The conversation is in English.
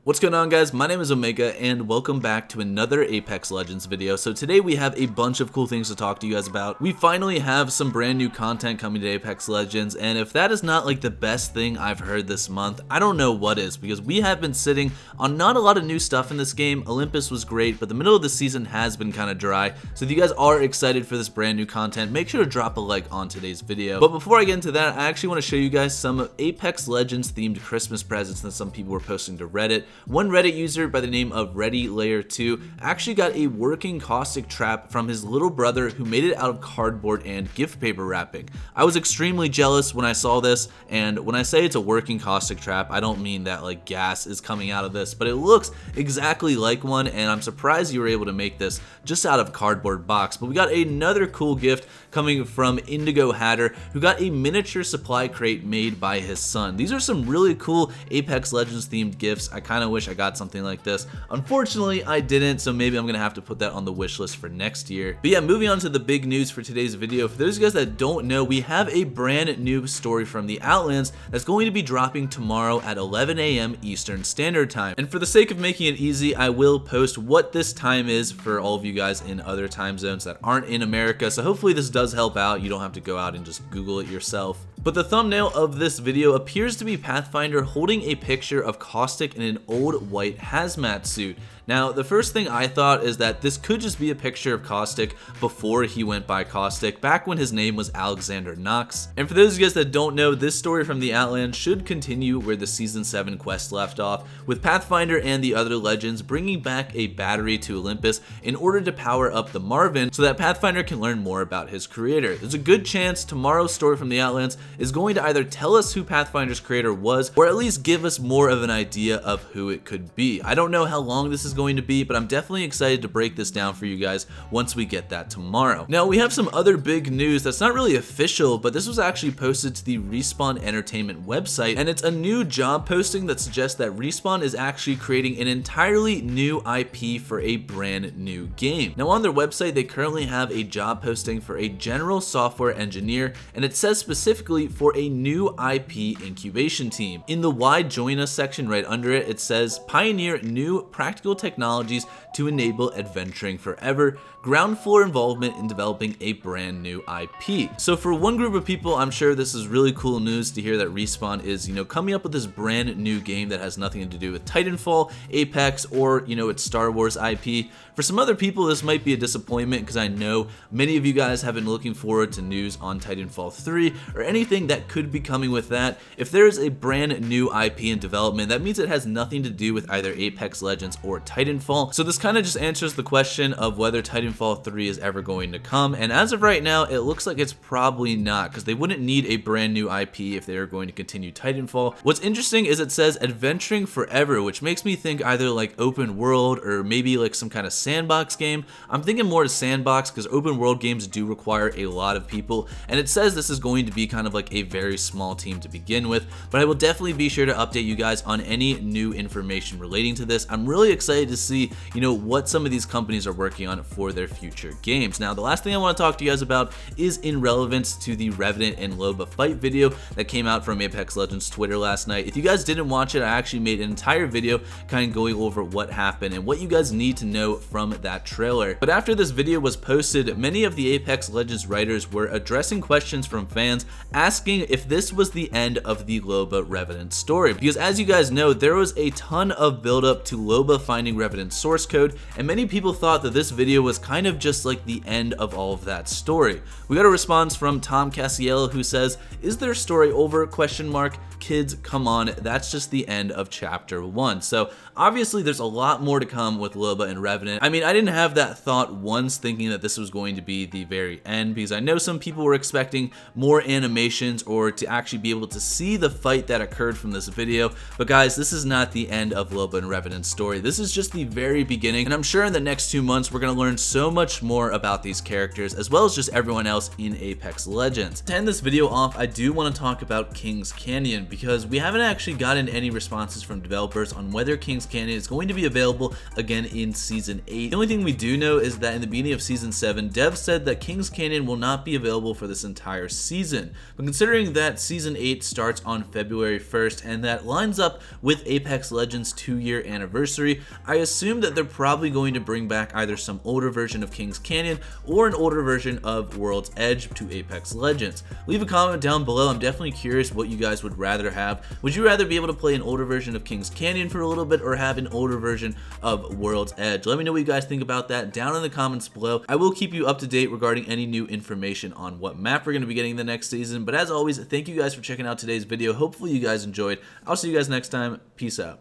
What's going on, guys? My name is Omega and welcome back to another Apex Legends video. So today we have a bunch of cool things to talk to you guys about. We finally have some brand new content coming to Apex Legends, and if that is not like the best thing I've heard this month, I don't know what is, because we have been sitting on not a lot of new stuff in this game. Olympus was great, but the middle of the season has been kind of dry. So if you guys are excited for this brand new content, make sure to drop a like on today's video. But before I get into that, I actually want to show you guys some Apex Legends themed Christmas presents that some people were posting to Reddit. One Reddit user by the name of ReadyLayer2 actually got a working caustic trap from his little brother who made it out of cardboard and gift paper wrapping. I was extremely jealous when I saw this, and when I say it's a working caustic trap, I don't mean that like gas is coming out of this, but it looks exactly like one, and I'm surprised you were able to make this just out of a cardboard box. But we got another cool gift coming from Indigo Hatter, who got a miniature supply crate made by his son. These are some really cool Apex Legends themed gifts. I kind of wish I got something like this. Unfortunately, I didn't, so maybe I'm gonna have to put that on the wish list for next year. But yeah, moving on to the big news for today's video. For those of you guys that don't know, we have a brand new Story from the Outlands that's going to be dropping tomorrow at 11 a.m. Eastern Standard Time. And for the sake of making it easy, I will post what this time is for all of you guys in other time zones that aren't in America, so hopefully this does help out. You don't have to go out and just Google it yourself. But the thumbnail of this video appears to be Pathfinder holding a picture of Caustic in an old white hazmat suit. Now, the first thing I thought is that this could just be a picture of Caustic before he went by Caustic, back when his name was Alexander Knox. And for those of you guys that don't know, this Story from the Outlands should continue where the Season 7 quest left off, with Pathfinder and the other legends bringing back a battery to Olympus in order to power up the Marvin so that Pathfinder can learn more about his creator. There's a good chance tomorrow's Story from the Outlands is going to either tell us who Pathfinder's creator was, or at least give us more of an idea of who it could be. I don't know how long this is going to be, but I'm definitely excited to break this down for you guys once we get that tomorrow. Now, we have some other big news that's not really official, but this was actually posted to the Respawn Entertainment website, and it's a new job posting that suggests that Respawn is actually creating an entirely new IP for a brand new game. Now, on their website, they currently have a job posting for a general software engineer, and it says specifically for a new IP incubation team. In the Why Join Us section right under it, it says pioneer new practical technologies to enable adventuring forever, ground floor involvement in developing a brand new IP. So for one group of people, I'm sure this is really cool news to hear that Respawn is, coming up with this brand new game that has nothing to do with Titanfall, Apex, or, its Star Wars IP. For some other people, this might be a disappointment because I know many of you guys have been looking forward to news on Titanfall 3 or anything that could be coming with that. If there's a brand new IP in development, that means it has nothing to do with either Apex Legends or Titanfall. So this kind of just answers the question of whether Titanfall 3 is ever going to come, and as of right now, it looks like it's probably not, because they wouldn't need a brand new IP if they are going to continue Titanfall. What's interesting is it says adventuring forever, which makes me think either like open world or maybe like some kind of sandbox game. I'm thinking more to sandbox because open world games do require a lot of people, and it says this is going to be kind of like a very small team to begin with, but I will definitely be sure to update you guys on any new information relating to this. I'm really excited to see, what some of these companies are working on for their future games. Now, the last thing I want to talk to you guys about is in relevance to the Revenant and Loba fight video that came out from Apex Legends Twitter last night. If you guys didn't watch it, I actually made an entire video kind of going over what happened and what you guys need to know from that trailer. But after this video was posted, many of the Apex Legends writers were addressing questions from fans asking if this was the end of the Loba Revenant story. Because as you guys know, there was a ton of buildup to Loba finding Revenant's source code, and many people thought that this video was kind of just like the end of all of that story. We got a response from Tom Cassiello who says, "Is their story over? Question mark. Kids, come on, that's just the end of chapter 1. So obviously there's a lot more to come with Loba and Revenant. I mean, I didn't have that thought once thinking that this was going to be the very end, because I know some people were expecting more animations or to actually be able to see the fight that occurred from this video. But guys, this is not the end of Loba and Revenant's story. This is just the very beginning, and I'm sure in the next 2 months we're going to learn so much more about these characters as well as just everyone else in Apex Legends. To end this video off, I do want to talk about Kings Canyon, because we haven't actually gotten any responses from developers on whether Kings Canyon is going to be available again in Season 8. The only thing we do know is that in the beginning of Season 7, devs said that Kings Canyon will not be available for this entire season. But considering that Season 8 starts on February 1st and that lines up with Apex Legends' 2-year anniversary, I assume that they're probably going to bring back either some older version of King's Canyon or an older version of World's Edge to Apex Legends. Leave a comment down below. I'm definitely curious what you guys would rather have. Would you rather be able to play an older version of King's Canyon for a little bit or have an older version of World's Edge? Let me know what you guys think about that down in the comments below. I will keep you up to date regarding any new information on what map we're going to be getting the next season. But as always, thank you guys for checking out today's video. Hopefully you guys enjoyed. I'll see you guys next time. Peace out.